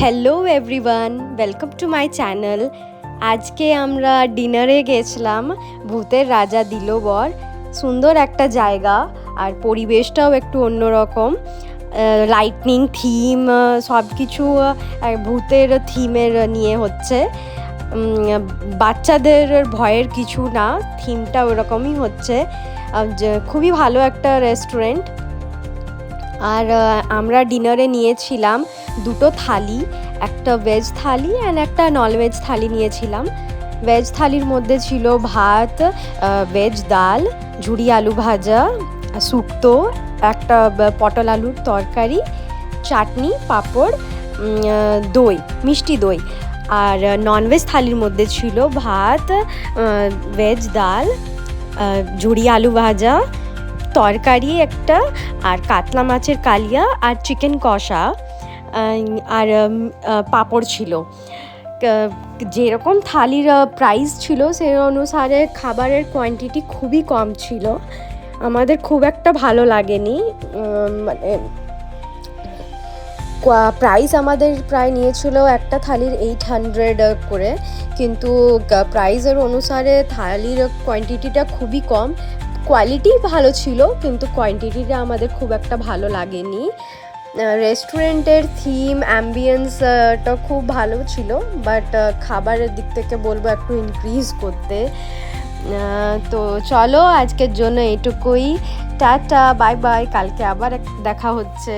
Hello everyone, welcome to my channel. আজকে আমরা ডিনারে গেছিলাম ভূতের রাজা দিল বর। সুন্দর একটা জায়গা, আর পরিবেশটাও একটু অন্যরকম। লাইটনিং থিম সব কিছু ভূতের থিমের নিয়ে হচ্ছে। বাচ্চাদের ভয়ের কিছু না, থিমটা ওরকমই হচ্ছে। খুবই ভালো একটা রেস্টুরেন্ট। আর আমরা ডিনারে নিয়েছিলাম দুটো থালি, একটা ভেজ থালি অ্যান্ড একটা ননভেজ থালি নিয়েছিলাম। ভেজ থালির মধ্যে ছিল ভাত, ভেজ ডাল, ঝুরি আলু ভাজা, শুক্তো, একটা পটল আলুর তরকারি, চাটনি, পাঁপড়, দই, মিষ্টি দই। আর ননভেজ থালির মধ্যে ছিল ভাত, ভেজ ডাল, ঝুরি আলু ভাজা, তরকারি একটা, আর কাতলা মাছের কালিয়া, আর চিকেন কষা, আর পাঁপড় ছিল। যেরকম থালির প্রাইস ছিল সেই অনুসারে খাবারের কোয়ান্টিটি খুবই কম ছিল। আমাদের খুব একটা ভালো লাগেনি। মানে প্রাইস আমাদের প্রায় নিয়েছিল একটা থালির 800 করে, কিন্তু প্রাইসের অনুসারে থালির কোয়ান্টিটিটা খুবই কম। কোয়ালিটি ভালো ছিল কিন্তু কোয়ান্টিটিটা আমাদের খুব একটা ভালো লাগেনি। রেস্টুরেন্টের থিম অ্যাম্বিয়েন্সটা খুব ভালো ছিল, বাট খাবারের দিক থেকে বলবো একটু ইনক্রিজ করতে। তো চলো আজকের জন্য এটুকুই। টাটা, বাই বাই, কালকে আবার দেখা হচ্ছে।